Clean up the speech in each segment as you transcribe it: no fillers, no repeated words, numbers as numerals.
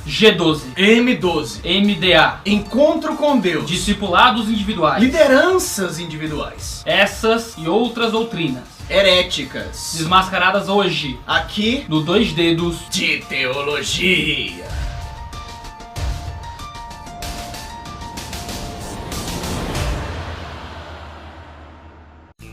G12, M12, MDA, Encontro com Deus, discipulados individuais, lideranças individuais, essas e outras doutrinas heréticas, desmascaradas hoje aqui no Dois Dedos de Teologia.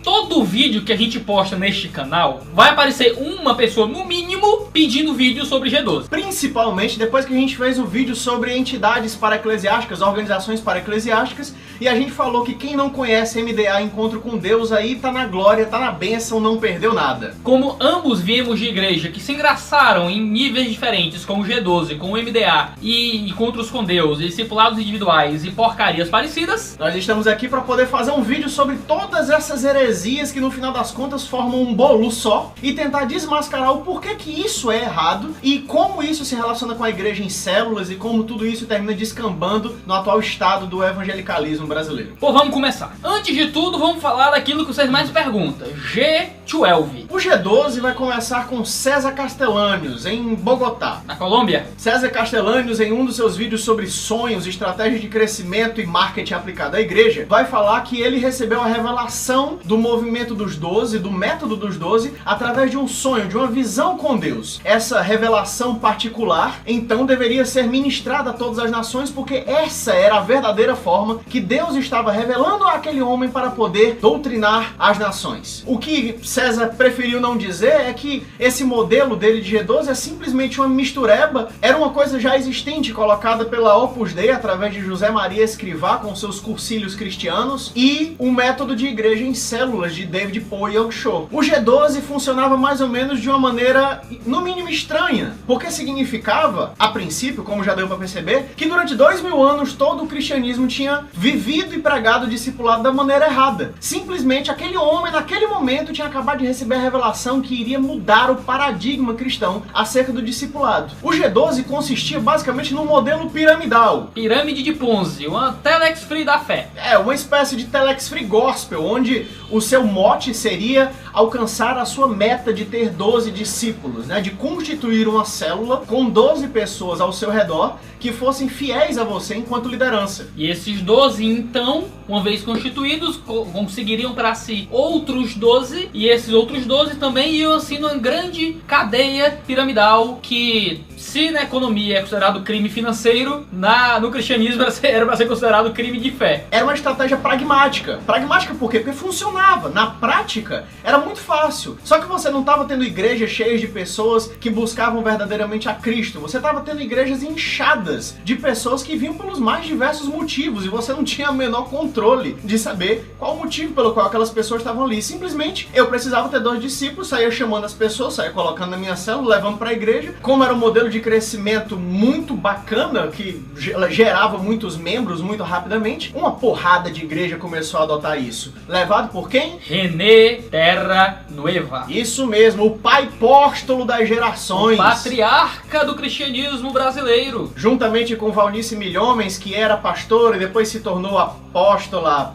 Todo vídeo que a gente posta neste canal vai aparecer uma pessoa, no mínimo, pedindo vídeo sobre G12. Principalmente depois que a gente fez o vídeo sobre entidades paraeclesiásticas, organizações paraeclesiásticas, e a gente falou que quem não conhece MDA, Encontro com Deus, aí tá na glória, tá na bênção, não perdeu nada. Como ambos viemos de igreja que se engraçaram em níveis diferentes, como o G12, com o MDA e Encontros com Deus, e discipulados individuais e porcarias parecidas, nós estamos aqui para poder fazer um vídeo sobre todas essas heresias que no final das contas formam um bolo só e tentar desmascarar o porquê que isso é errado e como isso se relaciona com a igreja em células e como tudo isso termina descambando no atual estado do evangelicalismo brasileiro. Pô, vamos começar. Antes de tudo, vamos falar daquilo que vocês mais perguntam. G12. O G12 vai começar com César Castellanius, em Bogotá, Na Colômbia? César Castellanius, em um dos seus vídeos sobre sonhos, estratégia de crescimento e marketing aplicado à igreja, vai falar que ele recebeu a revelação do movimento dos 12, do método dos 12, através de um sonho, de uma visão com Deus. Essa revelação particular, então, deveria ser ministrada a todas as nações, porque essa era a verdadeira forma que Deus estava revelando àquele homem para poder doutrinar as nações. O que César preferiu não dizer é que esse modelo dele de G12 é simplesmente uma mistureba, era uma coisa já existente, colocada pela Opus Dei, através de José Maria Escrivá, com seus cursilhos cristianos, e um método de igreja em células de David Poe e Oakeshott. O G12 funcionava mais ou menos de uma maneira, no mínimo, estranha, porque significava, a princípio, como já deu para perceber, que durante 2000 anos todo o cristianismo tinha vivido e pregado o discipulado da maneira errada. Simplesmente aquele homem, naquele momento, tinha acabado de receber a revelação que iria mudar o paradigma cristão acerca do discipulado. O G12 consistia basicamente num modelo piramidal. Pirâmide de Ponzi, uma Telex Free da fé. É, uma espécie de Telex Free Gospel, onde o seu mote seria alcançar a sua meta de ter 12 discípulos, né? De constituir uma célula com 12 pessoas ao seu redor que fossem fiéis a você enquanto liderança. E esses 12, então, uma vez constituídos, conseguiriam para si outros 12, e esses outros 12 também iam assim numa grande cadeia piramidal que, se na economia é considerado crime financeiro, no cristianismo era para ser considerado crime de fé. Era uma estratégia pragmática. Pragmática por quê? Porque funcionava. Na prática, era muito fácil. Só que você não estava tendo igrejas cheias de pessoas que buscavam verdadeiramente a Cristo. Você estava tendo igrejas inchadas de pessoas que vinham pelos mais diversos motivos e você não tinha o menor controle de saber qual o motivo pelo qual aquelas pessoas estavam ali. Simplesmente, eu precisava ter 2 discípulos, saía chamando as pessoas, saía colocando na minha célula, levando para a igreja. Como era um modelo de crescimento muito bacana, que gerava muitos membros muito rapidamente, uma porrada de igreja começou a adotar isso. Levado por quem? René Terranueva. Isso mesmo, o pai apóstolo das gerações. O patriarca do cristianismo brasileiro. Juntamente com Valnice Milhomens, que era pastor e depois se tornou apóstola,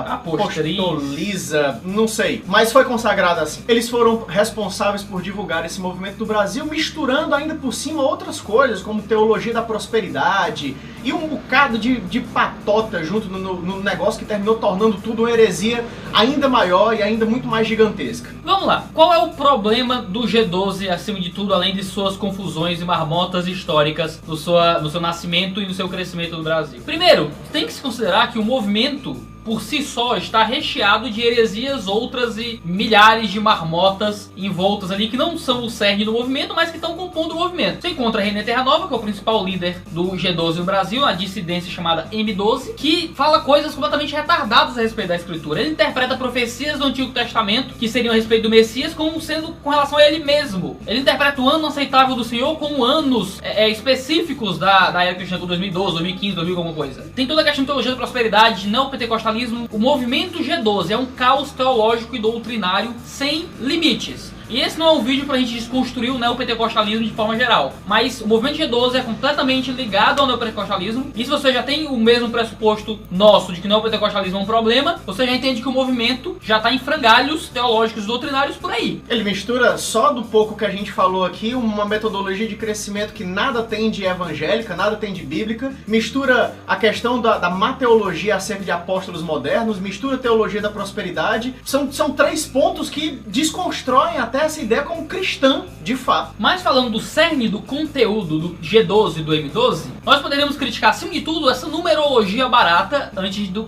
apostoliza, não sei. Mas foi consagrada assim. Eles foram responsáveis por divulgar esse movimento do Brasil, misturando ainda por cima outras coisas, como teologia da prosperidade e um bocado de patota junto no negócio que terminou tornando tudo uma heresia ainda maior e ainda muito mais gigantesca. Vamos lá, qual é o problema do G12 acima de tudo, além de suas confusões e marmotas históricas no seu nascimento e no seu crescimento no Brasil? Primeiro, tem que se considerar que o movimento por si só está recheado de heresias outras e milhares de marmotas envoltas ali que não são o cerne do movimento, mas que estão compondo o movimento. Você encontra René Terranova, que é o principal líder do G12 no Brasil, a dissidência chamada M12, que fala coisas completamente retardadas a respeito da escritura. Ele interpreta profecias do Antigo Testamento que seriam a respeito do Messias como sendo com relação a ele mesmo. Ele interpreta o ano aceitável do Senhor como anos específicos da era cristã, 2012, 2015, 2000, alguma coisa. Tem toda a questão de teologia da prosperidade, de neopentecostalismo. O movimento G12 é um caos teológico e doutrinário sem limites. E esse não é um vídeo pra gente desconstruir o neopentecostalismo de forma geral, mas o movimento G12 é completamente ligado ao neopentecostalismo, e se você já tem o mesmo pressuposto nosso de que o neopentecostalismo é um problema, você já entende que o movimento já está em frangalhos teológicos e doutrinários por aí. Ele mistura, só do pouco que a gente falou aqui, uma metodologia de crescimento que nada tem de evangélica, nada tem de bíblica, mistura a questão da mateologia acerca de apóstolos modernos, mistura a teologia da prosperidade. São três pontos que desconstroem até essa ideia como cristã, de fato. Mas falando do cerne do conteúdo do G12 e do M12, nós poderíamos criticar, acima de tudo, essa numerologia barata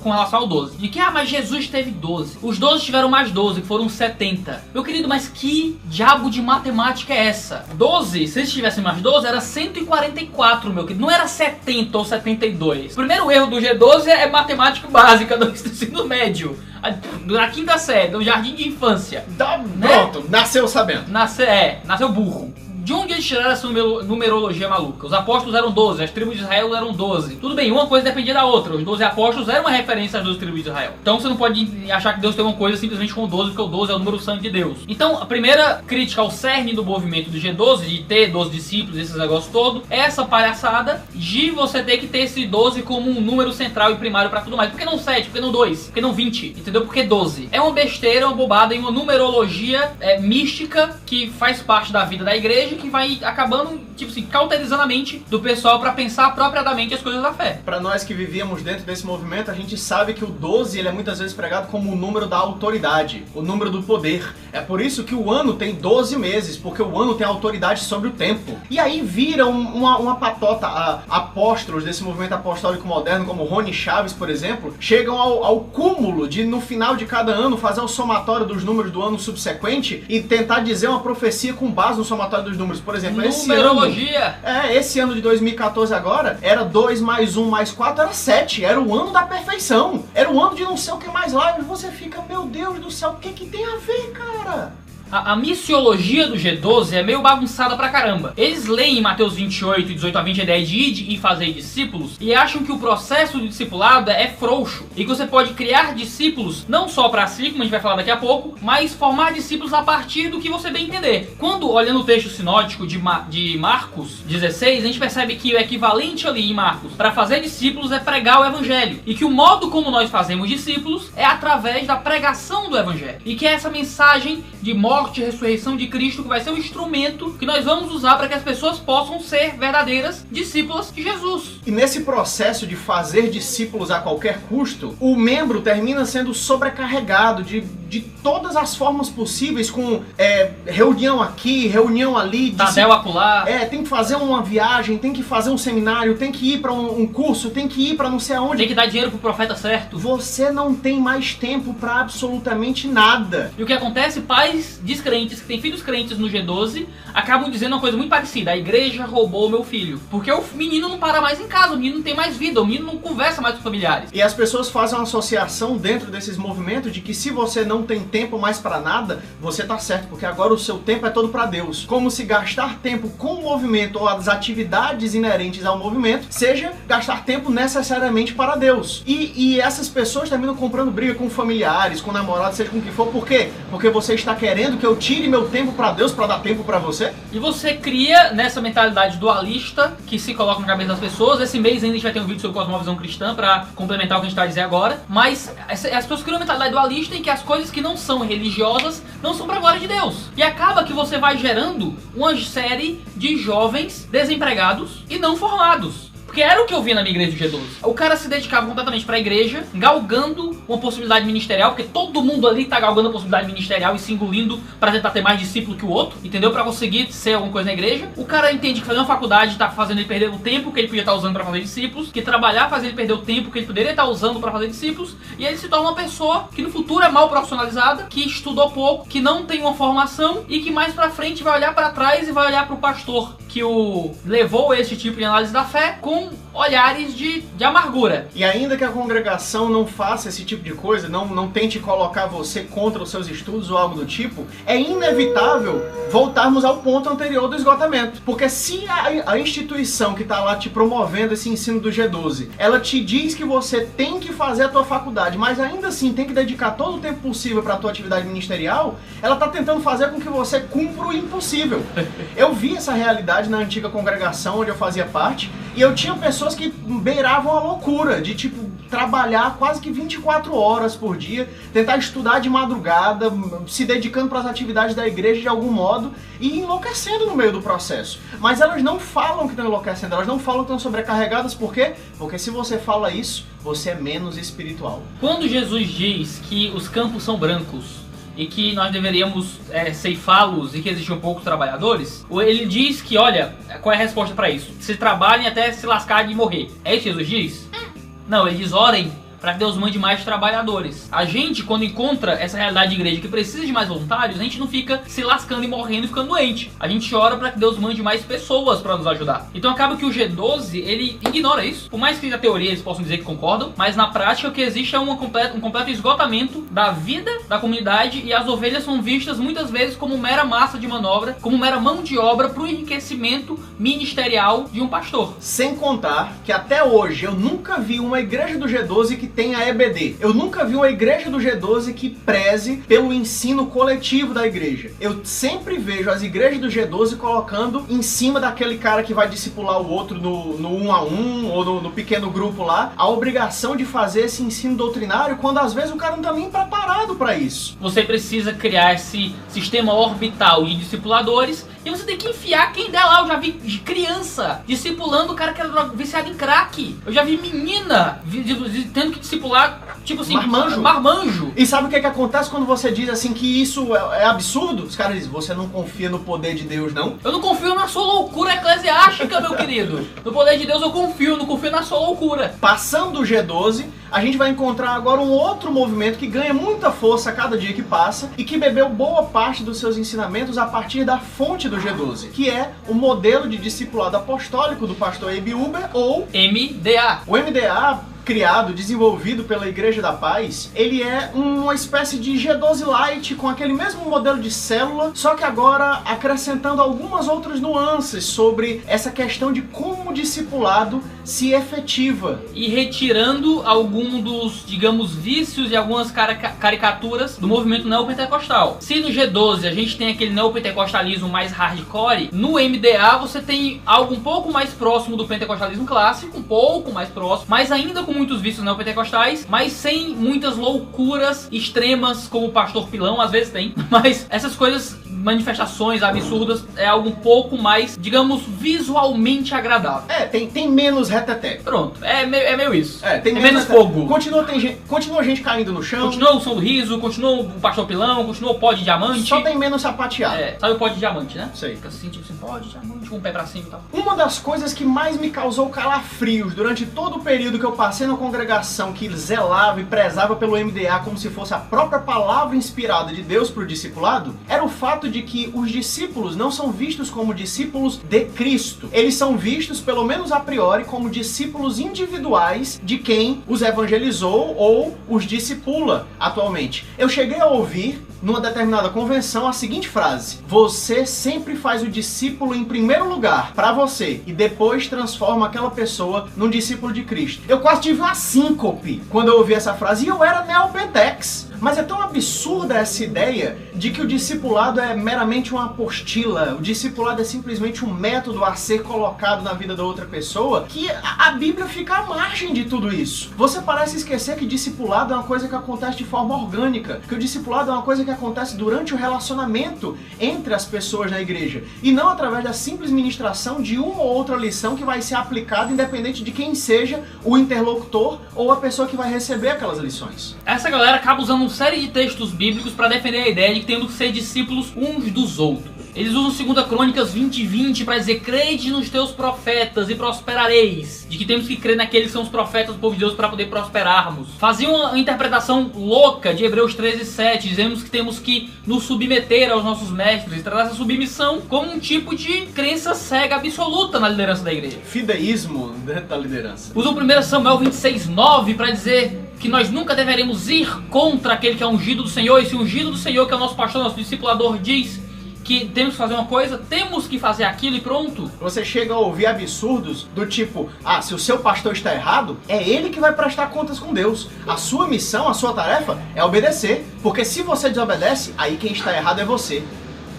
com relação ao 12. De que, mas Jesus teve 12. Os 12 tiveram mais 12, que foram 70. Meu querido, mas que diabo de matemática é essa? 12, se eles tivessem mais 12, era 144, meu querido. Não era 70 ou 72. O primeiro erro do G12 é matemática básica do ensino médio. Na quinta série, no jardim de infância. Pronto, nasceu sabendo. Nasceu burro. De onde eles tiraram essa numerologia maluca? Os apóstolos eram 12, as tribos de Israel eram 12. Tudo bem, uma coisa dependia da outra. Os 12 apóstolos eram uma referência às 12 tribos de Israel. Então você não pode achar que Deus tem uma coisa simplesmente com 12, porque o 12 é o número santo de Deus. Então a primeira crítica ao cerne do movimento do G12, de ter 12 discípulos, esses negócios todos, é essa palhaçada de você ter que ter esse 12 como um número central e primário pra tudo mais. Por que não 7? Por que não 2? Por que não 20? Entendeu? Por que 12? É uma besteira, uma bobada e uma numerologia mística que faz parte da vida da igreja, que vai acabando, tipo assim, cauterizando a mente do pessoal para pensar apropriadamente as coisas da fé. Para nós que vivíamos dentro desse movimento, a gente sabe que o 12 ele é muitas vezes pregado como o número da autoridade, o número do poder. É por isso que o ano tem 12 meses, porque o ano tem autoridade sobre o tempo. E aí vira uma patota. Apóstolos desse movimento apostólico moderno, como Rony Chaves, por exemplo, chegam ao cúmulo de, no final de cada ano, fazer o somatório dos números do ano subsequente e tentar dizer uma profecia com base no somatório dos números. Por exemplo, esse ano de 2014 agora, era 2 mais 1 mais 4, era 7. Era o ano da perfeição. Era o ano de não sei o que mais lá. E você fica, meu Deus do céu, o que tem a ver, cara? A missiologia do G12 é meio bagunçada pra caramba. Eles leem em Mateus 28, 18 a 20 a ideia de ir e fazer discípulos e acham que o processo de discipulado é frouxo e que você pode criar discípulos não só pra si, como a gente vai falar daqui a pouco, mas formar discípulos a partir do que você bem entender. Quando, olhando o texto sinótico de Marcos 16, a gente percebe que o equivalente ali em Marcos para fazer discípulos é pregar o evangelho e que o modo como nós fazemos discípulos é através da pregação do evangelho e que é essa mensagem de morte e ressurreição de Cristo que vai ser um instrumento que nós vamos usar para que as pessoas possam ser verdadeiras discípulas de Jesus. E nesse processo de fazer discípulos a qualquer custo, o membro termina sendo sobrecarregado de todas as formas possíveis, com reunião aqui, reunião ali, Tadel acolá. Tem que fazer uma viagem, tem que fazer um seminário, tem que ir para um curso, tem que ir para não sei aonde. Tem que dar dinheiro pro profeta certo. Você não tem mais tempo para absolutamente nada. E o que acontece? Pais descrentes que têm filhos crentes no G12 acabam dizendo uma coisa muito parecida: a igreja roubou meu filho. Porque o menino não para mais em casa, o menino não tem mais vida, o menino não conversa mais com os familiares. E as pessoas fazem uma associação dentro desses movimentos de que se você não tem tempo mais para nada, você tá certo, porque agora o seu tempo é todo para Deus. Como se gastar tempo com o movimento ou as atividades inerentes ao movimento seja gastar tempo necessariamente para Deus. E essas pessoas terminam comprando briga com familiares, com namorados, seja com o que for. Por quê? Porque você está querendo que eu tire meu tempo para Deus para dar tempo para você? E você cria nessa mentalidade dualista que se coloca na cabeça das pessoas. Esse mês ainda a gente vai ter um vídeo sobre cosmovisão cristã para complementar o que a gente vai dizer agora. Mas as pessoas criam uma mentalidade dualista em que as coisas que não são religiosas não são pra glória de Deus. E acaba que você vai gerando uma série de jovens desempregados e não formados. Porque era o que eu via na minha igreja do G12. O cara se dedicava completamente pra igreja, galgando uma possibilidade ministerial, porque todo mundo ali tá galgando a possibilidade ministerial e se engolindo pra tentar ter mais discípulo que o outro, entendeu? Pra conseguir ser alguma coisa na igreja. O cara entende que fazer uma faculdade tá fazendo ele perder o tempo que ele podia estar usando pra fazer discípulos, que trabalhar faz ele perder o tempo que ele poderia estar usando pra fazer discípulos, e ele se torna uma pessoa que no futuro é mal profissionalizada, que estudou pouco, que não tem uma formação e que mais pra frente vai olhar pra trás e vai olhar pro pastor que que o levou esse tipo de análise da fé com olhares de amargura. E ainda que a congregação não faça esse tipo de coisa, não tente colocar você contra os seus estudos ou algo do tipo, é inevitável voltarmos ao ponto anterior do esgotamento. Porque se a instituição que está lá te promovendo esse ensino do G12, ela te diz que você tem que fazer a tua faculdade, mas ainda assim tem que dedicar todo o tempo possível para a tua atividade ministerial, ela está tentando fazer com que você cumpra o impossível. Eu vi essa realidade na antiga congregação onde eu fazia parte, e eu tinha pessoas que beiravam a loucura, de tipo, trabalhar quase que 24 horas por dia, tentar estudar de madrugada, se dedicando para as atividades da igreja de algum modo e enlouquecendo no meio do processo. Mas elas não falam que estão enlouquecendo, elas não falam que estão sobrecarregadas, por quê? Porque se você fala isso, você é menos espiritual. Quando Jesus diz que os campos são brancos e que nós deveríamos ceifá-los e que existiam poucos trabalhadores, ele diz que, olha, qual é a resposta para isso? Se trabalhem até se lascar e morrer. É isso que Jesus diz? Não, ele diz, orem para que Deus mande mais trabalhadores. A gente, quando encontra essa realidade de igreja que precisa de mais voluntários, a gente não fica se lascando e morrendo e ficando doente. A gente ora para que Deus mande mais pessoas para nos ajudar. Então acaba que o G12, ele ignora isso. Por mais que na teoria eles possam dizer que concordam, mas na prática o que existe é um completo esgotamento da vida da comunidade, e as ovelhas são vistas muitas vezes como mera massa de manobra, como mera mão de obra para o enriquecimento ministerial de um pastor. Sem contar que até hoje eu nunca vi uma igreja do G12 que tenha EBD. Eu nunca vi uma igreja do G12 que preze pelo ensino coletivo da igreja. Eu sempre vejo as igrejas do G12 colocando em cima daquele cara que vai discipular o outro no 1 a 1 ou no pequeno grupo lá, a obrigação de fazer esse ensino doutrinário, quando às vezes o cara não tá nem preparado para isso. Você precisa criar esse sistema orbital de discipuladores, e você tem que enfiar quem der lá. Eu já vi criança discipulando o cara que era viciado em crack. Eu já vi menina tendo que discipular, tipo assim, marmanjo. E sabe o que acontece quando você diz assim que isso é absurdo? Os caras dizem, você não confia no poder de Deus, não? Eu não confio na sua loucura eclesiástica, meu querido. No poder de Deus eu confio, não confio na sua loucura. Passando do G12, a gente vai encontrar agora um outro movimento que ganha muita força a cada dia que passa e que bebeu boa parte dos seus ensinamentos a partir da fonte do G12, que é o modelo de discipulado apostólico do pastor Abe Uber, ou MDA. O MDA, criado, desenvolvido pela Igreja da Paz, ele é uma espécie de G12 Lite com aquele mesmo modelo de célula, só que agora acrescentando algumas outras nuances sobre essa questão de como o discipulado se efetiva. E retirando algum dos, digamos, vícios e algumas caricaturas do movimento neopentecostal. Se no G12 a gente tem aquele neopentecostalismo mais hardcore, no MDA você tem algo um pouco mais próximo do pentecostalismo clássico, um pouco mais próximo, mas ainda com muitos vícios neopentecostais, mas sem muitas loucuras extremas como o pastor Pilão, às vezes tem, mas essas coisas, manifestações absurdas, é algo um pouco mais, digamos, visualmente agradável. Tem menos reteté. Pronto, é meio isso. Tem menos fogo. Continua gente caindo no chão. Continua o som do riso, continua o pastor Pilão, continua o pó de diamante. Só tem menos sapateado. Sabe o pó de diamante, né? Sei. Fica assim, tipo assim, pó de diamante, com um pé pra cima e tal. Uma das coisas que mais me causou calafrios durante todo o período que eu passei na congregação que zelava e prezava pelo MDA como se fosse a própria palavra inspirada de Deus para o discipulado, era o fato de que os discípulos não são vistos como discípulos de Cristo. Eles são vistos, pelo menos a priori, como discípulos individuais de quem os evangelizou ou os discipula atualmente. Eu cheguei a ouvir numa determinada convenção a seguinte frase: você sempre faz o discípulo em primeiro lugar para você e depois transforma aquela pessoa num discípulo de Cristo. Eu quase tive uma síncope quando eu ouvi essa frase, e eu era neopentex. Mas é tão absurda essa ideia de que o discipulado é meramente uma apostila, o discipulado é simplesmente um método a ser colocado na vida da outra pessoa, que a Bíblia fica à margem de tudo isso. Você parece esquecer que discipulado é uma coisa que acontece de forma orgânica, que o discipulado é uma coisa que acontece durante o relacionamento entre as pessoas na igreja, e não através da simples ministração de uma ou outra lição que vai ser aplicada independente de quem seja o interlocutor ou a pessoa que vai receber aquelas lições. Essa galera acaba usando uma série de textos bíblicos para defender a ideia de que temos que ser discípulos uns dos outros. Eles usam 2 Crônicas 20:20 para dizer: crede nos teus profetas e prosperareis. De que temos que crer naqueles que são os profetas do povo de Deus para poder prosperarmos. Faziam uma interpretação louca de Hebreus 13:7. Dizemos que temos que nos submeter aos nossos mestres, tratar essa submissão como um tipo de crença cega absoluta na liderança da igreja. Fideísmo dentro da liderança. Usam 1 Samuel 26:9 para dizer que nós nunca deveremos ir contra aquele que é ungido do Senhor. E se o ungido do Senhor, que é o nosso pastor, nosso discipulador, diz que temos que fazer uma coisa, temos que fazer aquilo e pronto. Você chega a ouvir absurdos do tipo: ah, se o seu pastor está errado, é ele que vai prestar contas com Deus. A sua missão, a sua tarefa é obedecer, porque se você desobedece, aí quem está errado é você.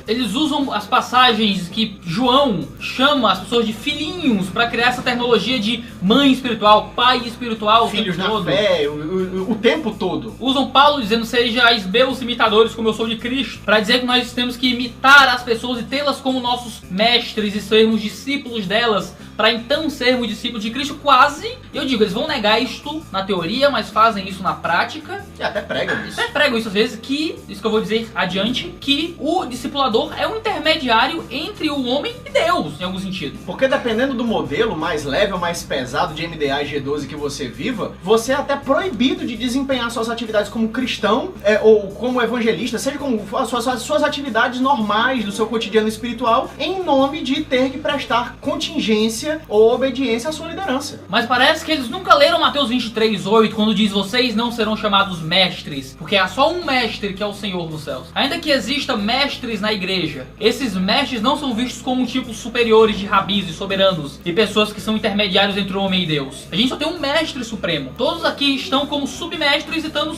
Eles usam as passagens que João chama as pessoas de filhinhos para criar essa terminologia de mãe espiritual, pai espiritual, filhos na fé, o tempo todo. Usam Paulo dizendo: sejais meus imitadores como eu sou de Cristo, para dizer que nós temos que imitar as pessoas e tê-las como nossos mestres e sermos discípulos delas, para então sermos discípulos de Cristo. Quase, eu digo, eles vão negar isto na teoria, mas fazem isso na prática. E até pregam isso. Até pregam isso às vezes, isso que eu vou dizer adiante, que o discipulador é um intermediário entre o homem e Deus, em algum sentido. Porque dependendo do modelo mais leve ou mais pesado de MDA e G12 que você viva, você é até proibido de desempenhar suas atividades como cristão ou como evangelista, seja como suas atividades normais do seu cotidiano espiritual, em nome de ter que prestar contingência ou obediência à sua liderança. Mas parece que eles nunca leram Mateus 23:8, quando diz: vocês não serão chamados mestres, porque há só um mestre, que é o Senhor dos céus. Ainda que exista mestres na igreja, esses mestres não são vistos como tipos superiores de rabis e soberanos e pessoas que são intermediários entre o homem e Deus. A gente só tem um mestre supremo. Todos aqui estão como submestres e tentando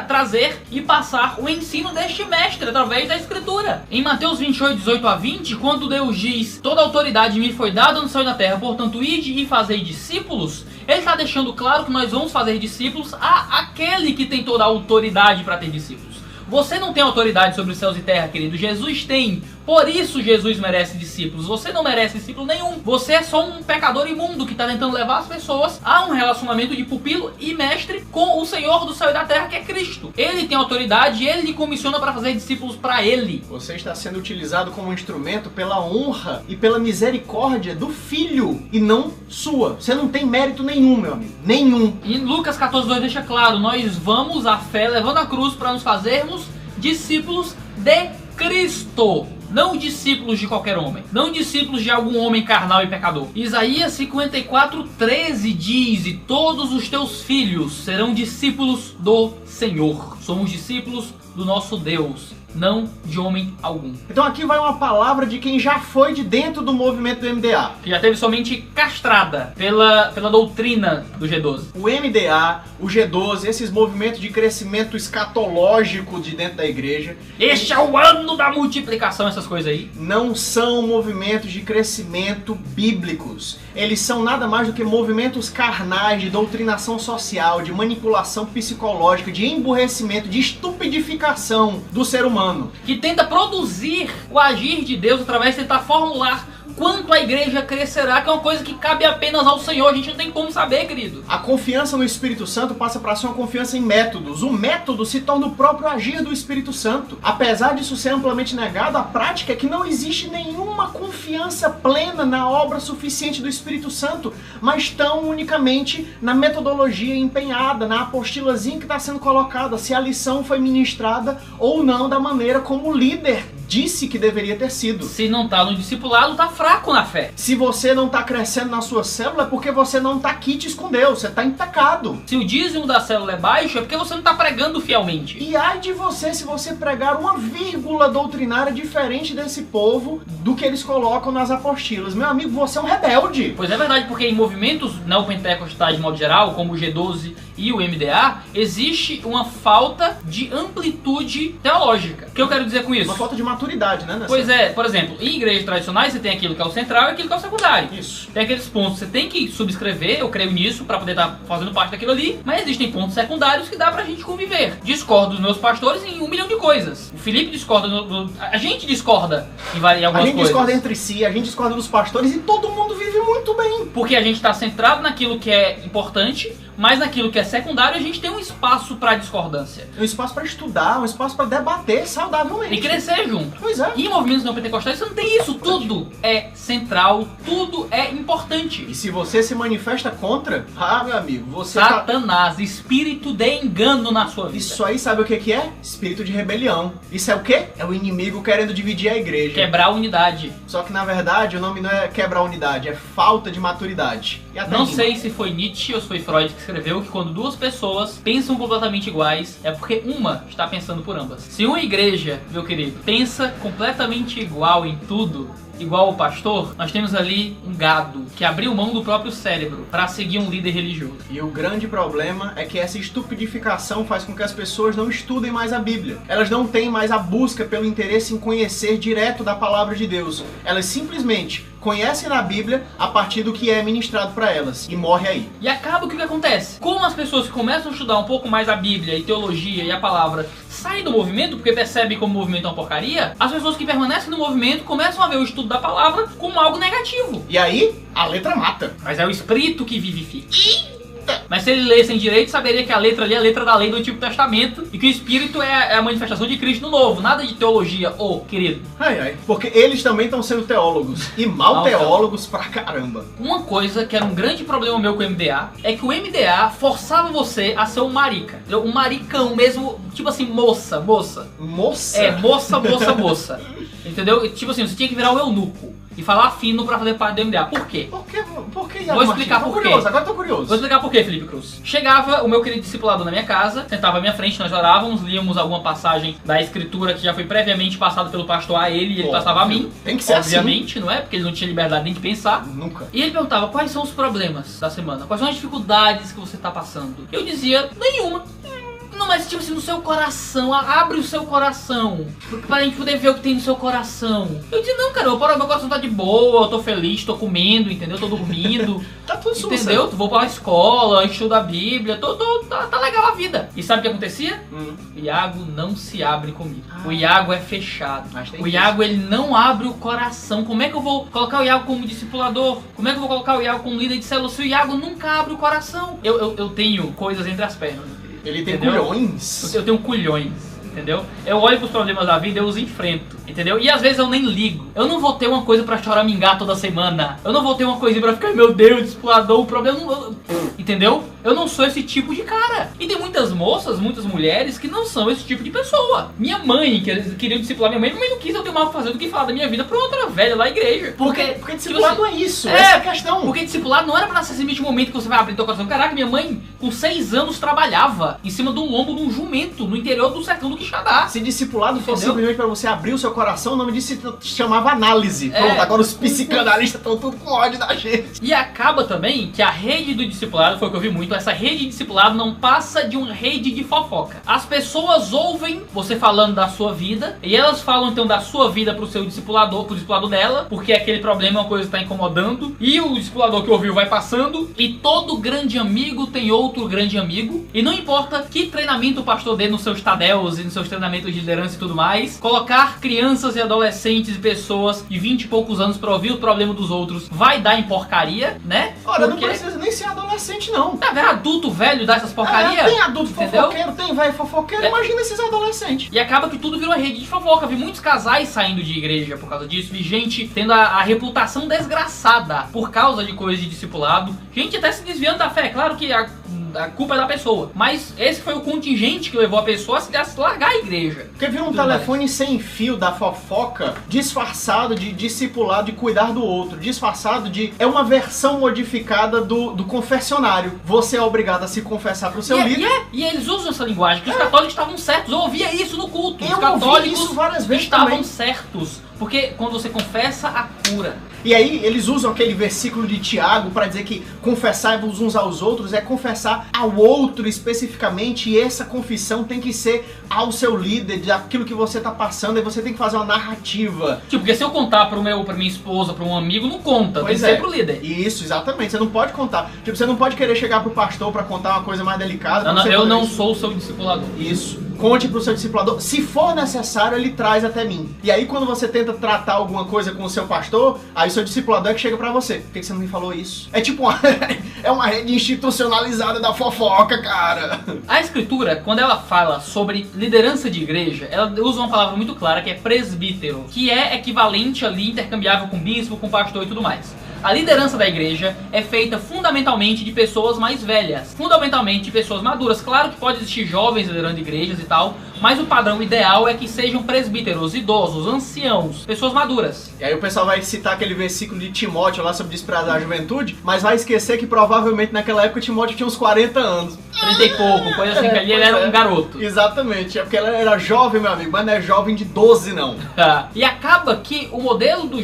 trazer e passar o ensino deste mestre através da escritura. Em Mateus 28:18-20, quando Deus diz: toda autoridade me foi dada no céu e na terra, portanto ide e fazei discípulos, ele está deixando claro que nós vamos fazer discípulos a aquele que tem toda a autoridade para ter discípulos. Você não tem autoridade sobre os céus e terra, querido. Jesus tem. Por isso Jesus merece discípulos. Você não merece discípulo nenhum. Você é só um pecador imundo que está tentando levar as pessoas a um relacionamento de pupilo e mestre com o Senhor do céu e da terra, que é Cristo. Ele tem autoridade e ele lhe comissiona para fazer discípulos para ele. Você está sendo utilizado como instrumento pela honra e pela misericórdia do Filho e não sua. Você não tem mérito nenhum, meu amigo. Nenhum. E Lucas 14:2 deixa claro: nós vamos à fé levando a cruz para nos fazermos discípulos de Cristo. Não discípulos de qualquer homem. Não discípulos de algum homem carnal e pecador. Isaías 54:13 diz: e todos os teus filhos serão discípulos do Senhor. Somos discípulos do nosso Deus, não de homem algum. Então aqui vai uma palavra de quem já foi de dentro do movimento do MDA. Que já teve somente castrada pela doutrina do G12. O MDA, o G12, esses movimentos de crescimento escatológico de dentro da igreja. Este é o ano da multiplicação, essas coisas aí. Não são movimentos de crescimento bíblicos. Eles são nada mais do que movimentos carnais de doutrinação social, de manipulação psicológica, de emburrecimento, de estupidificação do ser humano. Que tenta produzir o agir de Deus através de tentar formular quanto a igreja crescerá, que é uma coisa que cabe apenas ao Senhor. A gente não tem como saber, querido. A confiança no Espírito Santo passa para ser uma confiança em métodos. O método se torna o próprio agir do Espírito Santo. Apesar disso ser amplamente negado, a prática é que não existe nenhuma confiança plena na obra suficiente do Espírito Santo, mas tão unicamente na metodologia empenhada, na apostilazinha que está sendo colocada, se a lição foi ministrada ou não da maneira como o líder disse que deveria ter sido. Se não está no discipulado, está fraco na fé. Se você não está crescendo na sua célula, é porque você não está quites com Deus, você está em pecado. Se o dízimo da célula é baixo, é porque você não está pregando fielmente. E ai de você se você pregar uma vírgula doutrinária diferente desse povo do que eles colocam nas apostilas. Meu amigo, você é um rebelde. Pois é verdade, porque em movimentos neopentecostais de modo geral, como o G12 e o MDA, existe uma falta de amplitude teológica. O que eu quero dizer com isso? Uma falta de maturidade, né? Pois é, por exemplo, em igrejas tradicionais você tem aquilo que é o central e aquilo que é o secundário. Isso. Tem aqueles pontos que você tem que subscrever, eu creio nisso, pra poder estar fazendo parte daquilo ali, mas existem pontos secundários que dá pra gente conviver. Discordo dos meus pastores em 1 milhão de coisas. O Felipe discorda, a gente discorda em algumas coisas. A gente discorda entre si, a gente discorda dos pastores e todo mundo vive muito bem. Porque a gente tá centrado naquilo que é importante, mas naquilo que é secundário a gente tem um espaço pra discordância. Um espaço pra estudar, um espaço pra debater saudavelmente. E crescer junto. Pois é. E em movimentos não pentecostais você não tem isso. Tudo é central, tudo é importante. E se você se manifesta contra, meu amigo, você Satanás, espírito de engano na sua vida. Isso aí sabe o que é? Espírito de rebelião. Isso é o quê? É o inimigo querendo dividir a igreja. Quebrar a unidade. Só que na verdade o nome não é quebrar a unidade, é falta de maturidade. E até Não rima. sei se foi Nietzsche ou se foi Freud que escreveu que quando duas pessoas pensam completamente iguais, é porque uma está pensando por ambas. Se uma igreja, meu querido, pensa completamente igual em tudo, igual o pastor, nós temos ali um gado que abriu mão do próprio cérebro para seguir um líder religioso. E o grande problema é que essa estupidificação faz com que as pessoas não estudem mais a Bíblia. Elas não têm mais a busca pelo interesse em conhecer direto da palavra de Deus. Elas simplesmente conhecem na Bíblia a partir do que é ministrado para elas e morre aí. E acaba que o que acontece? Como as pessoas que começam a estudar um pouco mais a Bíblia e teologia e a palavra saem do movimento porque percebem como o movimento é uma porcaria, as pessoas que permanecem no movimento começam a ver o estudo da palavra como algo negativo. E aí, a letra mata. Mas é o espírito que vivifica. Mas se ele lesse em direito, saberia que a letra ali é a letra da lei do Antigo Testamento e que o Espírito é a manifestação de Cristo no Novo. Nada de teologia, querido. Porque eles também estão sendo teólogos. E mal teólogos pra caramba. Uma coisa que era um grande problema meu com o MDA é que o MDA forçava você a ser um marica. Um maricão mesmo, tipo assim, moça. Moça? É, moça. Entendeu? Tipo assim, você tinha que virar um eunuco e falar fino pra fazer parte do MDA. Por quê? Por que Vou explicar por quê. Agora tô curioso. Vou explicar por quê, Felipe Cruz. Chegava o meu querido discipulador na minha casa, sentava à minha frente, nós orávamos, líamos alguma passagem da escritura que já foi previamente passada pelo pastor a ele e ele passava a mim. Tem que ser obviamente, não é? Porque ele não tinha liberdade nem de pensar. Nunca. E ele perguntava quais são os problemas da semana, quais são as dificuldades que você tá passando. Eu dizia, nenhuma. Não, mas tipo assim, no seu coração, abre o seu coração, pra gente poder ver o que tem no seu coração. Eu disse, não, cara, meu coração tá de boa, eu tô feliz, tô comendo, entendeu? Tô dormindo. Tá tudo sucesso. Entendeu? Vou pra escola, estudo a Bíblia, tá legal a vida. E sabe o que acontecia? O Iago não se abre comigo. O Iago é fechado. O Iago, ele não abre o coração. Como é que eu vou colocar o Iago como discipulador? Como é que eu vou colocar o Iago como líder de célula se o Iago nunca abre o coração? Eu tenho coisas entre as pernas. Ele tem entendeu? culhões. Eu tenho culhões, entendeu? Eu olho pros problemas da vida, eu os enfrento, entendeu? E às vezes eu nem ligo. Eu não vou ter uma coisa pra choramingar toda semana. Eu não vou ter uma coisinha pra ficar, meu Deus, discipulador, o problema não... Entendeu? Eu não sou esse tipo de cara. E tem muitas moças, muitas mulheres que não são esse tipo de pessoa. Minha mãe, que eles queriam discipular minha mãe não quis eu ter mais o que fazer do que falar da minha vida pra outra velha lá na igreja. Porque discipulado tipo assim, é isso, essa é a questão. Porque discipulado não era pra ser simplesmente o momento que você vai abrir teu coração. Caraca, minha mãe, com 6 anos, trabalhava em cima do lombo de um jumento, no interior do sertão do Quixadá. Se discipulado fosse simplesmente pra você abrir o seu coração, o nome disso se chamava análise. Pronto, agora os psicanalistas estão tudo com ódio da gente. E acaba também que a rede do discipulado, foi o que eu vi muito, essa rede de discipulado não passa de uma rede de fofoca. As pessoas ouvem você falando da sua vida, e elas falam então da sua vida pro seu discipulador, pro discipulador dela, porque aquele problema é uma coisa que tá incomodando, e o discipulador que ouviu vai passando, e todo grande amigo tem outro grande amigo, e não importa que treinamento o pastor dê nos seus tadéus e nos seus treinamentos de liderança e tudo mais, colocar crianças e adolescentes e pessoas de 20 e poucos anos pra ouvir o problema dos outros vai dar em porcaria, né? Olha, não precisa nem ser adolescente, não. Tá vendo adulto velho dessas porcaria? Tem adulto fofoqueiro, tem velho fofoqueiro, imagina esses adolescentes. E acaba que tudo virou rede de fofoca. Vi muitos casais saindo de igreja por causa disso, vi gente tendo a reputação desgraçada por causa de coisas de discipulado, gente até se desviando da fé. Claro que a culpa é da pessoa, mas esse foi o contingente que levou a pessoa a se largar a igreja. Porque viu um telefone sem fio da fofoca disfarçado de discipulado, de cuidar do outro, disfarçado de... É uma versão modificada do confessionário. Você é obrigado a se confessar pro seu líder. E eles usam essa linguagem, que os católicos estavam certos. Eu ouvia isso no culto. Os católicos ouvi isso várias vezes estavam também. certos. Porque quando você confessa, a cura. E aí eles usam aquele versículo de Tiago para dizer que confessai-vos uns aos outros é confessar ao outro especificamente, e essa confissão tem que ser ao seu líder, daquilo que você tá passando, e você tem que fazer uma narrativa. Tipo, porque se eu contar pra minha esposa, pra um amigo, não conta, tem que ser pro líder. Isso, exatamente, você não pode contar. Tipo, você não pode querer chegar pro pastor pra contar uma coisa mais delicada. Não, eu não sou o seu discipulador. Isso. Conte pro seu discipulador. Se for necessário, ele traz até mim. E aí quando você tenta tratar alguma coisa com o seu pastor, aí o seu discipulador é que chega pra você. Por que você não me falou isso? É tipo É uma rede institucionalizada da fofoca, cara. A escritura, quando ela fala sobre liderança de igreja, ela usa uma palavra muito clara que é presbítero, que é equivalente ali, intercambiável com bispo, com pastor e tudo mais. A liderança da igreja é feita fundamentalmente de pessoas mais velhas, fundamentalmente de pessoas maduras. Claro que pode existir jovens liderando igrejas e tal, mas o padrão ideal é que sejam presbíteros, idosos, anciãos, pessoas maduras. E aí o pessoal vai citar aquele versículo de Timóteo lá sobre desprezar a juventude, mas vai esquecer que provavelmente naquela época Timóteo tinha uns 40 anos. 30 e pouco, coisa assim, que ali ele era um garoto. Exatamente, é porque ela era jovem, meu amigo, mas não é jovem de 12 não. E acaba que o modelo do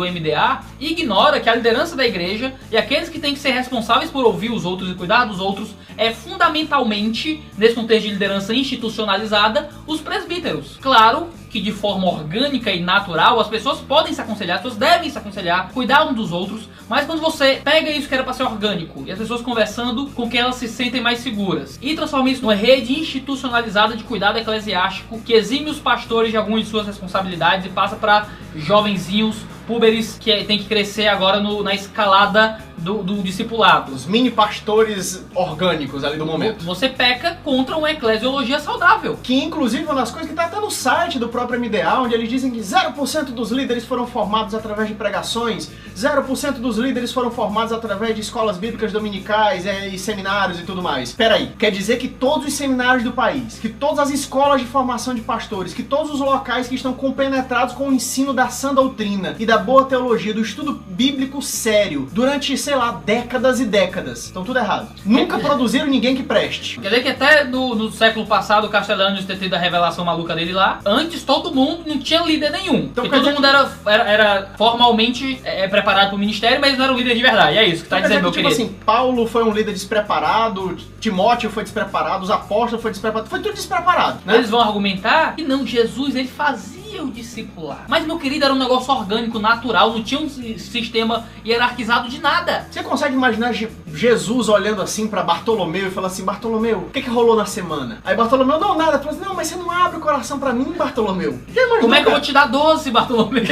MDA ignora que a liderança da igreja e aqueles que têm que ser responsáveis por ouvir os outros e cuidar dos outros é fundamentalmente, nesse contexto de liderança institucionalizada, os presbíteros. Claro que de forma orgânica e natural as pessoas podem se aconselhar, as pessoas devem se aconselhar, cuidar uns dos outros, mas quando você pega isso que era para ser orgânico e as pessoas conversando com que elas se sentem mais seguras e transforma isso numa rede institucionalizada de cuidado eclesiástico que exime os pastores de algumas de suas responsabilidades e passa para jovenzinhos, púberes que tem que crescer agora na escalada do discipulado. Os mini pastores orgânicos ali do momento. Você peca contra uma eclesiologia saudável. Que inclusive uma das coisas que está até no site do próprio MDA, onde eles dizem que 0% dos líderes foram formados através de pregações, 0% dos líderes foram formados através de escolas bíblicas dominicais e seminários e tudo mais. Peraí, quer dizer que todos os seminários do país, que todas as escolas de formação de pastores, que todos os locais que estão compenetrados com o ensino da sã doutrina e da boa teologia, do estudo bíblico sério, durante, sei lá, décadas e décadas, estão tudo errado. Nunca produziram ninguém que preste. Quer dizer que até no século passado o Castellanos ter tido a revelação maluca dele lá, antes todo mundo não tinha líder nenhum. Então, porque todo mundo era formalmente preparado para o ministério, mas não era um líder de verdade. É isso que tá dizendo, meu querido. Tipo assim, Paulo foi um líder despreparado, Timóteo foi despreparado, os apóstolos foi despreparado, foi tudo despreparado, né? Eles vão argumentar que não, Jesus, ele fazia o discipular. Mas, meu querido, era um negócio orgânico, natural, não tinha um sistema hierarquizado de nada. Você consegue imaginar Jesus olhando assim pra Bartolomeu e falando assim, Bartolomeu, o que rolou na semana? Aí Bartolomeu, não, nada. Falou assim, não, mas você não abre o coração pra mim, Bartolomeu. Como é que eu vou te dar doce, Bartolomeu?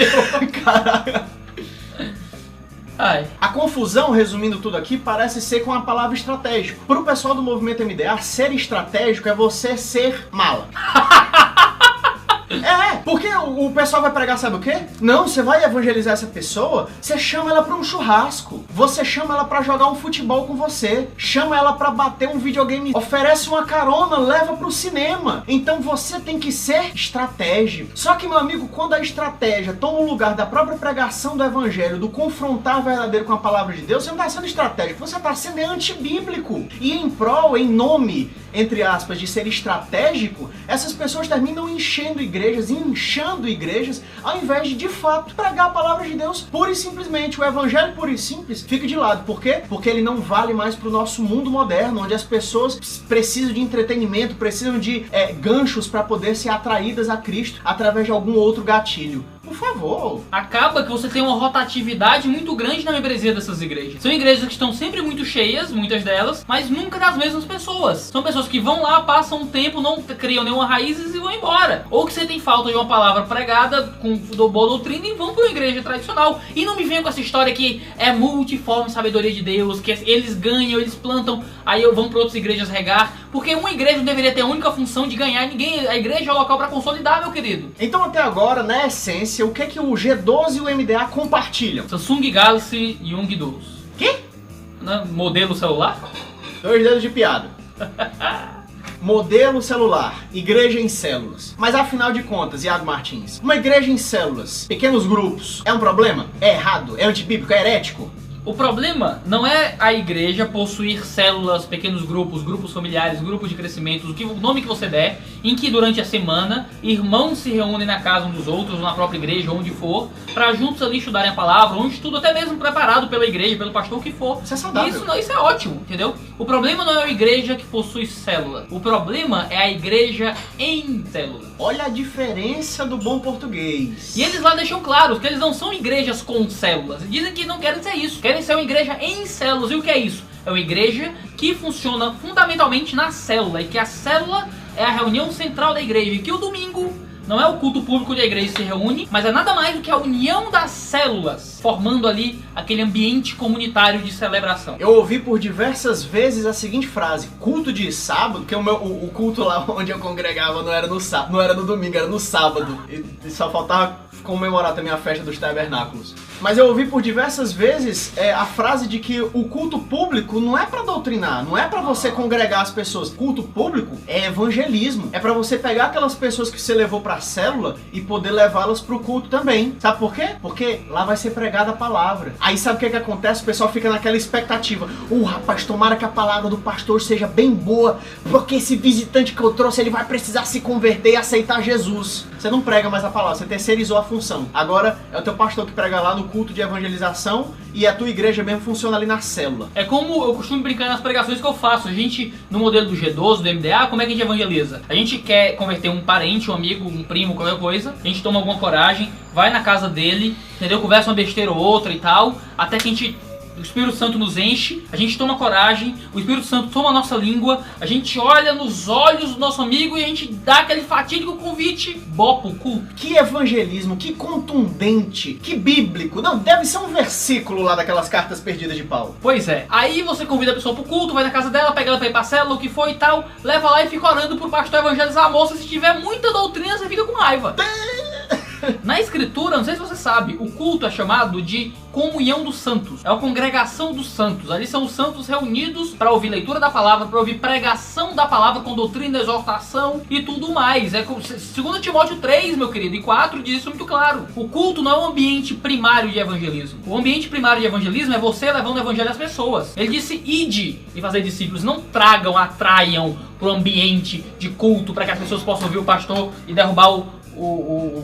Caraca. Ai. A confusão, resumindo tudo aqui, parece ser com a palavra estratégico. Para o pessoal do movimento MDA, ser estratégico é você ser mala. Porque o pessoal vai pregar, sabe o quê? Não, você vai evangelizar essa pessoa, você chama ela pra um churrasco, você chama ela pra jogar um futebol com você, chama ela pra bater um videogame, oferece uma carona, leva pro cinema. Então você tem que ser estratégico. Só que, meu amigo, quando a estratégia toma o lugar da própria pregação do evangelho, do confrontar verdadeiro com a palavra de Deus, você não tá sendo estratégico, você tá sendo antibíblico. E em prol, em nome, entre aspas, de ser estratégico, essas pessoas terminam enchendo igrejas, inchando igrejas, ao invés de fato pregar a palavra de Deus pura e simplesmente. O evangelho puro e simples fica de lado. Por quê? Porque ele não vale mais pro nosso mundo moderno, onde as pessoas precisam de entretenimento, precisam de ganchos para poder ser atraídas a Cristo através de algum outro gatilho. Por favor. Acaba que você tem uma rotatividade muito grande na membresia dessas igrejas. São igrejas que estão sempre muito cheias, muitas delas, mas nunca das mesmas pessoas. São pessoas que vão lá, passam um tempo, não criam nenhuma raízes e vão embora. Ou que você tem falta de uma palavra pregada com boa doutrina e vão para uma igreja tradicional. E não me venham com essa história que é multiforme sabedoria de Deus, que eles ganham, eles plantam, aí vão para outras igrejas regar. Porque uma igreja não deveria ter a única função de ganhar ninguém. A igreja é o local para consolidar, meu querido. Então até agora, na essência, o que é que o G12 e o MDA compartilham? Samsung Galaxy Young 12. Que? Modelo celular? 2 dedos de piada. Modelo celular, igreja em células. Mas afinal de contas, Iago Martins, uma igreja em células, pequenos grupos, é um problema? É errado? É antibíblico? É herético? O problema não é a igreja possuir células, pequenos grupos, grupos familiares, grupos de crescimento, o nome que você der, em que durante a semana irmãos se reúnem na casa uns dos outros, na própria igreja, onde for, para juntos ali estudarem a palavra, um estudo até mesmo preparado pela igreja, pelo pastor, o que for. Isso é saudável. Isso é ótimo, entendeu? O problema não é a igreja que possui célula, o problema é a igreja em célula. Olha a diferença do bom português. E eles lá deixam claro que eles não são igrejas com células, dizem que não querem ser isso, querem ser uma igreja em células. E o que é isso? É uma igreja que funciona fundamentalmente na célula, e que a célula é a reunião central da igreja, e que o domingo não é o culto público onde a igreja se reúne, mas é nada mais do que a união das células, formando ali aquele ambiente comunitário de celebração. Eu ouvi por diversas vezes a seguinte frase: culto de sábado, porque o culto lá onde eu congregava não era no sábado, não era no domingo, era no sábado. E só faltava comemorar também a festa dos tabernáculos. Mas eu ouvi por diversas vezes a frase de que o culto público não é pra doutrinar, não é pra você congregar as pessoas. Culto público é evangelismo. É pra você pegar aquelas pessoas que você levou pra célula e poder levá-las pro culto também. Sabe por quê? Porque lá vai ser pregada a palavra. Aí sabe o que acontece? O pessoal fica naquela expectativa. Rapaz, tomara que a palavra do pastor seja bem boa, porque esse visitante que eu trouxe, ele vai precisar se converter e aceitar Jesus. Você não prega mais a palavra, você terceirizou a função. Agora é o teu pastor que prega lá no culto de evangelização e a tua igreja mesmo funciona ali na célula. É como eu costumo brincar nas pregações que eu faço. A gente, no modelo do G12, do MDA, como é que a gente evangeliza? A gente quer converter um parente, um amigo, um primo, qualquer coisa. A gente toma alguma coragem, vai na casa dele, entendeu? Conversa uma besteira ou outra e tal, até que o Espírito Santo nos enche, a gente toma coragem, o Espírito Santo toma a nossa língua, a gente olha nos olhos do nosso amigo e a gente dá aquele fatídico convite, bopa o cu. Que evangelismo, que contundente, que bíblico. Não, deve ser um versículo lá daquelas cartas perdidas de Paulo. Pois é. Aí você convida a pessoa pro culto, vai na casa dela, pega ela pra ir pra célula, o que for e tal, leva lá e fica orando pro pastor evangelizar a moça. Se tiver muita doutrina, você fica com raiva. Na escritura, não sei se você sabe, o culto é chamado de comunhão dos santos. É uma congregação dos santos. Ali são os santos reunidos para ouvir leitura da palavra, para ouvir pregação da palavra com doutrina, exortação e tudo mais. É segundo Timóteo 3, meu querido, e 4 diz isso muito claro. O culto não é um ambiente primário de evangelismo. O ambiente primário de evangelismo é você levando o evangelho às pessoas. Ele disse: ide e fazer discípulos. Não tragam, atraiam pro ambiente de culto para que as pessoas possam ouvir o pastor e derrubar o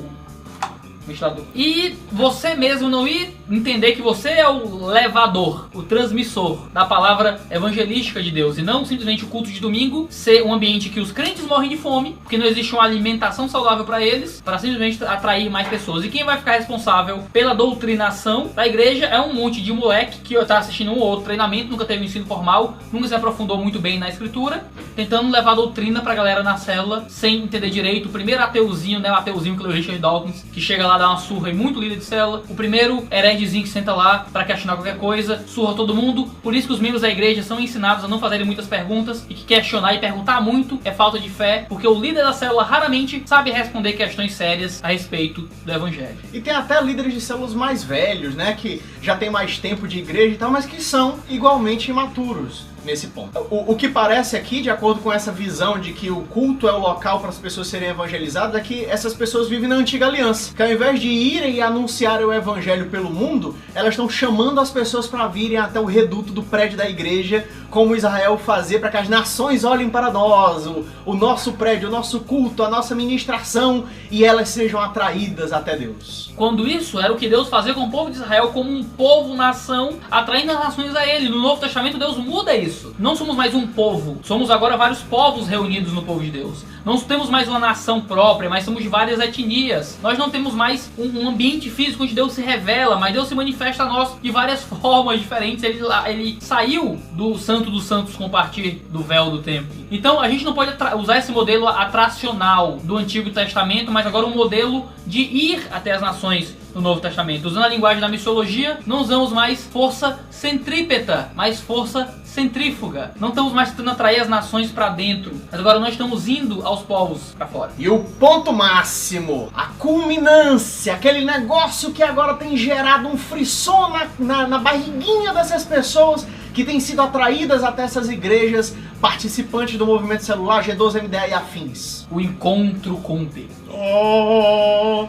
administrador. E você mesmo não ir entender que você é o levador, o transmissor da palavra evangelística de Deus, e não simplesmente o culto de domingo ser um ambiente que os crentes morrem de fome, porque não existe uma alimentação saudável para eles, para simplesmente atrair mais pessoas. E quem vai ficar responsável pela doutrinação da igreja é um monte de moleque que tá assistindo um ou outro treinamento, nunca teve um ensino formal, nunca se aprofundou muito bem na escritura, tentando levar a doutrina pra galera na célula, sem entender direito. O primeiro ateuzinho, né, o ateuzinho que leu Richard Dawkins, que chega lá, dá uma surra em muito líder de célula. O primeiro heredezinho que senta lá pra questionar qualquer coisa, surra todo mundo. Por isso que os membros da igreja são ensinados a não fazerem muitas perguntas, e que questionar e perguntar muito é falta de fé, porque o líder da célula raramente sabe responder questões sérias a respeito do evangelho. E tem até líderes de células mais velhos, né, que já tem mais tempo de igreja e tal, mas que são igualmente imaturos nesse ponto. O que parece aqui, de acordo com essa visão de que o culto é o local para as pessoas serem evangelizadas, é que essas pessoas vivem na antiga aliança, que ao invés de irem e anunciarem o evangelho pelo mundo, elas estão chamando as pessoas para virem até o reduto do prédio da igreja, como Israel fazia, para que as nações olhem para nós, o nosso prédio, o nosso culto, a nossa ministração, e elas sejam atraídas até Deus. Quando isso era o que Deus fazia com o povo de Israel como um povo, nação, atraindo as nações a ele. No Novo Testamento Deus muda isso. Não somos mais um povo, somos agora vários povos reunidos no povo de Deus. Não temos mais uma nação própria, mas somos de várias etnias. Nós não temos mais um ambiente físico onde Deus se revela, mas Deus se manifesta a nós de várias formas diferentes. Ele saiu do Santo dos Santos com o partir do véu do templo. Então a gente não pode usar esse modelo atracional do Antigo Testamento, mas agora um modelo de ir até as nações no Novo Testamento. Usando a linguagem da missiologia, não usamos mais força centrípeta, mas força centrífuga. Não estamos mais tentando atrair as nações para dentro, mas agora nós estamos indo aos povos para fora. E o ponto máximo, a culminância, aquele negócio que agora tem gerado um frisson na barriguinha dessas pessoas que têm sido atraídas até essas igrejas, participantes do movimento celular, G12, MDA e afins. O encontro com Deus.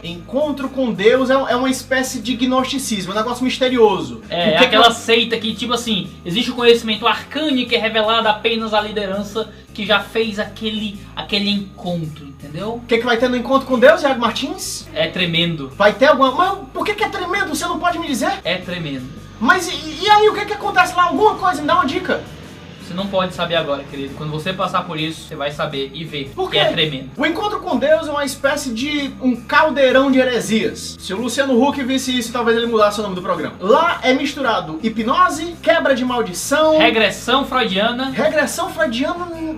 Encontro com Deus é uma espécie de gnosticismo, um negócio misterioso. É aquela seita que, tipo assim, existe o conhecimento arcânico que é revelado apenas à liderança que já fez aquele encontro, entendeu? O que vai ter no encontro com Deus, Iago Martins? É tremendo. Vai ter alguma... Mas por que é tremendo? Você não pode me dizer? É tremendo. Mas e aí, o que acontece lá? Alguma coisa? Me dá uma dica. Você não pode saber agora, querido. Quando você passar por isso, você vai saber e ver. Por quê? Que é tremendo. O encontro com Deus é uma espécie de um caldeirão de heresias. Se o Luciano Huck visse isso, talvez ele mudasse o nome do programa. Lá é misturado hipnose, quebra de maldição, Regressão freudiana,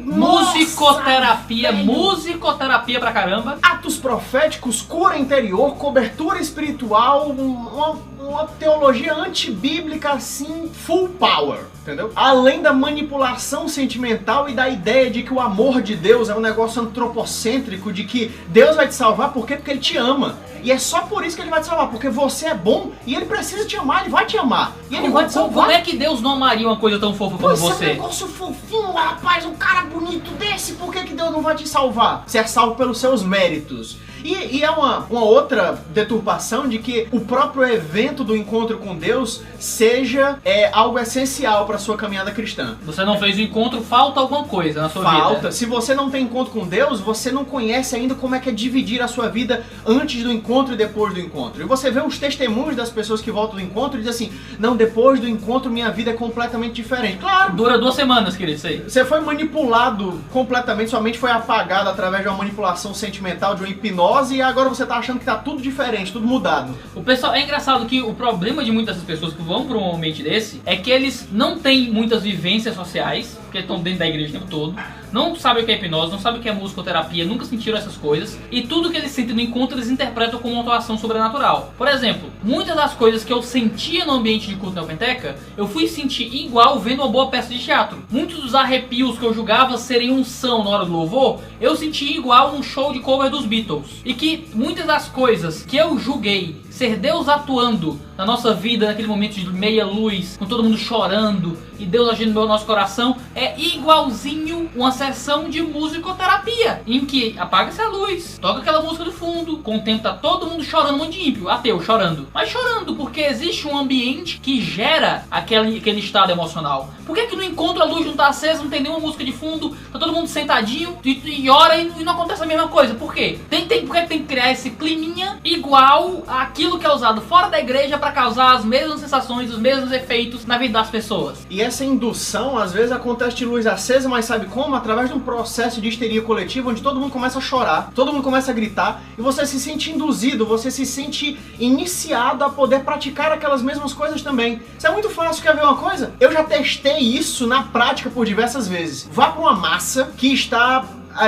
musicoterapia, musicoterapia pra caramba. atos proféticos, cura interior, cobertura espiritual, uma teologia antibíblica assim, full power, entendeu? Além da manipulação sentimental e da ideia de que o amor de Deus é um negócio antropocêntrico, de que Deus vai te salvar porque ele te ama. E é só por isso que ele vai te salvar, porque você é bom e ele precisa te amar, ele vai te amar. E ele vai te salvar. Como é que Deus não amaria uma coisa tão fofa como você? É um negócio fofinho, rapaz, um cara bonito desse, por que Deus não vai te salvar? Você é salvo pelos seus méritos. E é uma outra deturpação de que o próprio evento do encontro com Deus seja algo essencial para sua caminhada cristã. Você não fez o encontro, falta alguma coisa na sua vida. Falta. Se você não tem encontro com Deus, você não conhece ainda como é que é dividir a sua vida antes do encontro e depois do encontro. E você vê os testemunhos das pessoas que voltam do encontro e dizem assim, não, depois do encontro minha vida é completamente diferente. Claro. Dura 2 semanas, querido, isso aí. Você foi manipulado completamente, sua mente foi apagada através de uma manipulação sentimental, de uma hipnose, e agora você tá achando que tá tudo diferente, tudo mudado. O pessoal, é engraçado que o problema de muitas dessas pessoas que vão para um ambiente desse é que eles não têm muitas vivências sociais, porque estão dentro da igreja o tempo todo, não sabem o que é hipnose, não sabem o que é musicoterapia, nunca sentiram essas coisas, e tudo que eles sentem no encontro eles interpretam como uma atuação sobrenatural. Por exemplo, muitas das coisas que eu sentia no ambiente de culto neopenteca, eu fui sentir igual vendo uma boa peça de teatro. Muitos dos arrepios que eu julgava serem unção na hora do louvor, eu senti igual num show de cover dos Beatles. E que muitas das coisas que eu julguei ser Deus atuando na nossa vida, naquele momento de meia luz, com todo mundo chorando e Deus agindo no nosso coração, é igualzinho uma sessão de musicoterapia, em que apaga-se a luz, toca aquela música do fundo, com o tempo tá todo mundo chorando, um monte de ímpio, ateu, chorando. Mas chorando porque existe um ambiente que gera aquele estado emocional. Por que no encontro a luz não tá acesa, não tem nenhuma música de fundo, tá todo mundo sentadinho e ora e não acontece a mesma coisa? Por quê? Por que tem que criar esse climinha igual àquilo que é usado fora da igreja para causar as mesmas sensações, os mesmos efeitos na vida das pessoas? E essa indução às vezes acontece de luz acesa, mas sabe como? Através de um processo de histeria coletiva onde todo mundo começa a chorar, todo mundo começa a gritar e você se sente induzido, você se sente iniciado a poder praticar aquelas mesmas coisas também. Isso é muito fácil, quer ver uma coisa? Eu já testei isso na prática por diversas vezes. Vá para uma massa que está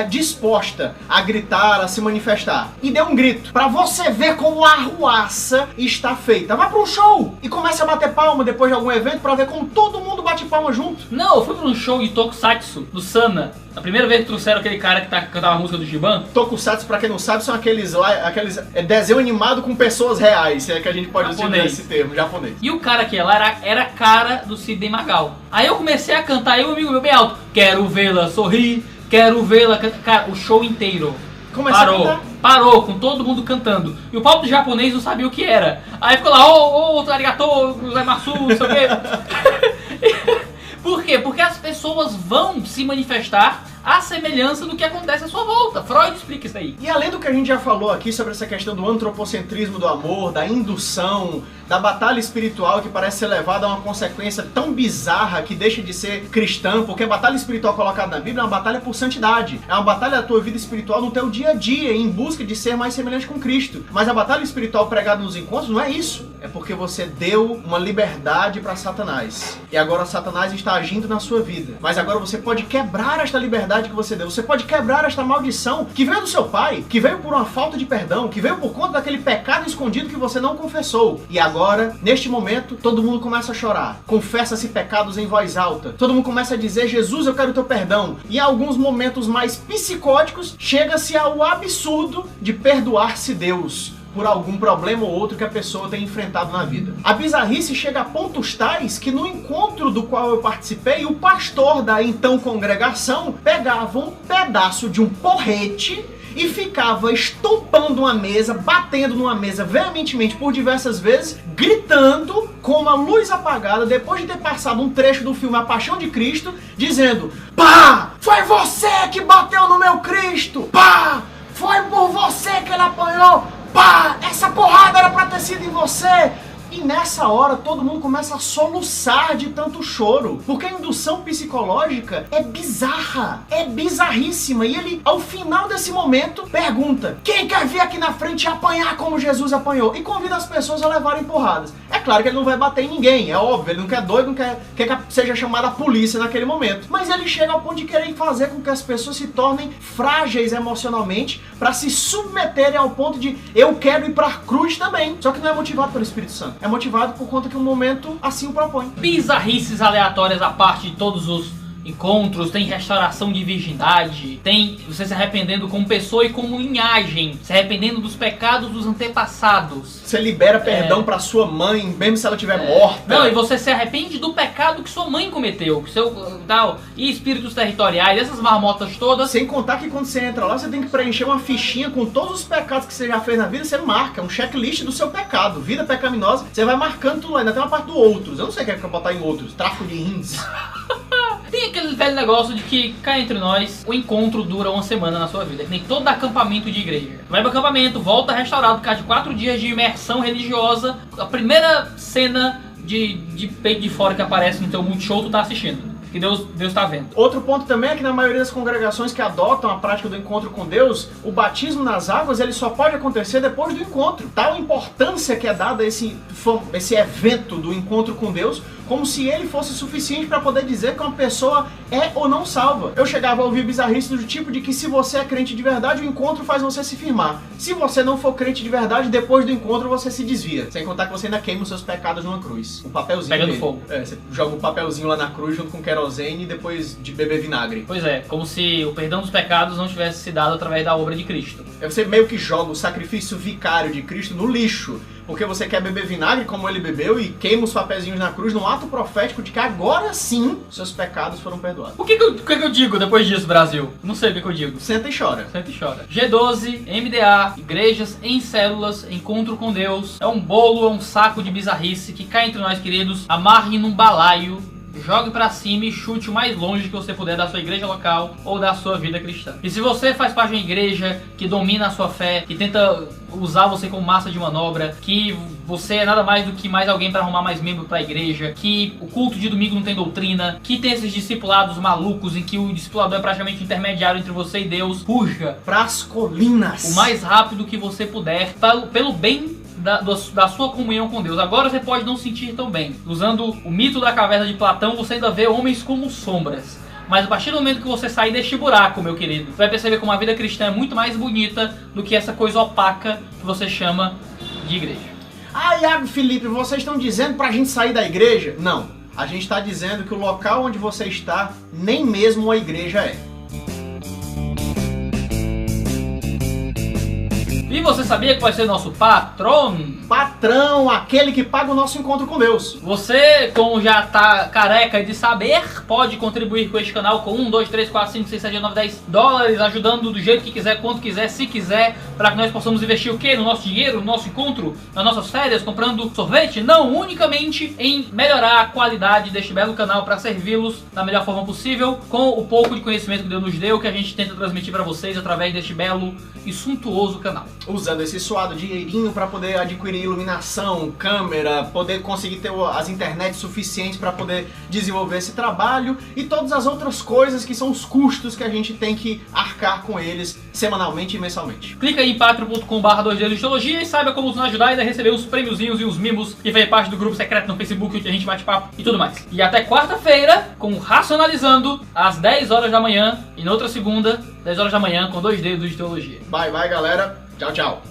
disposta a gritar, a se manifestar, e dê um grito, pra você ver como a arruaça está feita. Vá pra um show e comece a bater palma depois de algum evento pra ver como todo mundo bate palma junto. Não, eu fui pra um show de Tokusatsu, do Sana. A primeira vez que trouxeram aquele cara que cantava a música do Giban. Tokusatsu, pra quem não sabe, são aqueles desenho animado com pessoas reais, se é que a gente pode utilizar esse termo, japonês. E o cara que lá era a cara do Sidney Magal. Aí eu comecei a cantar, eu amigo meu bem alto, quero vê-la sorrir, quero vê-la cantar. Cara, o show inteiro parou com todo mundo cantando. E o povo do japonês não sabia o que era. Aí ficou lá, arigatou, gozaimasu, não sei o quê. Por quê? Porque as pessoas vão se manifestar à semelhança do que acontece à sua volta. Freud explica isso aí. E além do que a gente já falou aqui sobre essa questão do antropocentrismo do amor, da indução, da batalha espiritual que parece ser levada a uma consequência tão bizarra que deixa de ser cristã, porque a batalha espiritual colocada na Bíblia é uma batalha por santidade. É uma batalha da tua vida espiritual no teu dia a dia, em busca de ser mais semelhante com Cristo. Mas a batalha espiritual pregada nos encontros não é isso. É porque você deu uma liberdade para Satanás. E agora Satanás está agindo na sua vida. Mas agora você pode quebrar esta liberdade que você deu. Você pode quebrar esta maldição que veio do seu pai, que veio por uma falta de perdão, que veio por conta daquele pecado escondido que você não confessou. E agora, neste momento, todo mundo começa a chorar. Confessa-se pecados em voz alta. Todo mundo começa a dizer, Jesus, eu quero teu perdão. E em alguns momentos mais psicóticos, chega-se ao absurdo de perdoar-se Deus por algum problema ou outro que a pessoa tem enfrentado na vida. A bizarrice chega a pontos tais que no encontro do qual eu participei, o pastor da então congregação pegava um pedaço de um porrete e ficava estompando uma mesa, batendo numa mesa veementemente por diversas vezes, gritando com uma luz apagada, depois de ter passado um trecho do filme A Paixão de Cristo, dizendo: pá, foi você que bateu no meu Cristo! Pá, foi por você que ele apanhou! Pá, essa porrada era pra ter sido em você! E nessa hora todo mundo começa a soluçar de tanto choro, porque a indução psicológica é bizarra, é bizarríssima. E ele, ao final desse momento, pergunta: quem quer vir aqui na frente e apanhar como Jesus apanhou? E convida as pessoas a levarem porradas. É claro que ele não vai bater em ninguém, é óbvio, ele não quer doido, não quer que seja chamada a polícia naquele momento. Mas ele chega ao ponto de querer fazer com que as pessoas se tornem frágeis emocionalmente para se submeterem ao ponto de eu quero ir pra cruz também. Só que não é motivado pelo Espírito Santo, é motivado por conta que o momento assim o propõe. Bizarrices aleatórias à parte de todos os encontros, tem restauração de virgindade, tem você se arrependendo como pessoa e como linhagem, se arrependendo dos pecados dos antepassados. Você libera perdão pra sua mãe, mesmo se ela estiver morta. Não, e você se arrepende do pecado que sua mãe cometeu, que seu tal, e espíritos territoriais, essas marmotas todas. Sem contar que quando você entra lá, você tem que preencher uma fichinha com todos os pecados que você já fez na vida, você marca, um checklist do seu pecado, vida pecaminosa, você vai marcando tudo lá, ainda tem uma parte do outros. Eu não sei o que é que eu botar em outros, tráfico de rins. Tem aquele velho negócio de que, cá entre nós, o encontro dura uma semana na sua vida. Que nem todo acampamento de igreja. Vai pro acampamento, volta restaurado por causa de 4 dias de imersão religiosa. A primeira cena de peito de fora que aparece no teu Multishow, tu tá assistindo. Que Deus tá vendo. Outro ponto também é que na maioria das congregações que adotam a prática do encontro com Deus, o batismo nas águas ele só pode acontecer depois do encontro. Tal importância que é dada a esse evento do encontro com Deus, como se ele fosse suficiente para poder dizer que uma pessoa é ou não salva. Eu chegava a ouvir bizarrices do tipo de que se você é crente de verdade, o encontro faz você se firmar. Se você não for crente de verdade, depois do encontro você se desvia. Sem contar que você ainda queima os seus pecados numa cruz. O papelzinho pegando dele. fogo. Você joga o papelzinho lá na cruz junto com querosene depois de beber vinagre. Pois é, como se o perdão dos pecados não tivesse se dado através da obra de Cristo. Você meio que joga o sacrifício vicário de Cristo no lixo, porque você quer beber vinagre como ele bebeu e queima os papelzinhos na cruz num ato profético de que agora sim seus pecados foram perdoados. O que eu digo depois disso, Brasil? Não sei o que eu digo. Senta e chora. Senta e chora. G12, MDA, igrejas em células, encontro com Deus. É um bolo, é um saco de bizarrice que cai entre nós, queridos. Amarre num balaio. Jogue pra cima e chute o mais longe que você puder da sua igreja local ou da sua vida cristã. E se você faz parte de uma igreja que domina a sua fé, que tenta usar você como massa de manobra, que você é nada mais do que mais alguém para arrumar mais membro pra igreja, que o culto de domingo não tem doutrina, que tem esses discipulados malucos em que o discipulador é praticamente intermediário entre você e Deus, fuja pras colinas o mais rápido que você puder, pelo bem da sua comunhão com Deus. Agora você pode não sentir tão bem. Usando o mito da caverna de Platão, você ainda vê homens como sombras. Mas a partir do momento que você sair deste buraco, meu querido, você vai perceber como a vida cristã é muito mais bonita do que essa coisa opaca que você chama de igreja. Ah, Iago, Felipe, vocês estão dizendo pra gente sair da igreja? Não. A gente está dizendo que o local onde você está, nem mesmo a igreja é. E você sabia que vai ser nosso patrão? Patrão, aquele que paga o nosso encontro com Deus. Você, como já tá careca de saber, pode contribuir com este canal com 1, 2, 3, 4, 5, 6, 7, 8, 9, 10 dólares, ajudando do jeito que quiser, quanto quiser, se quiser, para que nós possamos investir o quê? No nosso dinheiro, no nosso encontro, nas nossas férias, comprando sorvete? Não, unicamente em melhorar a qualidade deste belo canal para servi-los da melhor forma possível, com o pouco de conhecimento que Deus nos deu, que a gente tenta transmitir para vocês através deste belo e suntuoso canal. Usando esse suado dinheirinho para poder adquirir iluminação, câmera, poder conseguir ter as internets suficientes para poder desenvolver esse trabalho e todas as outras coisas que são os custos que a gente tem que arcar com eles semanalmente e mensalmente. Clica aí em patreon.com/2dedos-de-teologia e saiba como nos ajudar e ainda receber os prêmiozinhos e os mimos e fazer parte do grupo secreto no Facebook onde a gente bate papo e tudo mais. E até quarta-feira com Racionalizando às 10 horas da manhã e na outra segunda, 10 horas da manhã com 2 dedos de teologia. Bye, bye, galera. Tchau, tchau.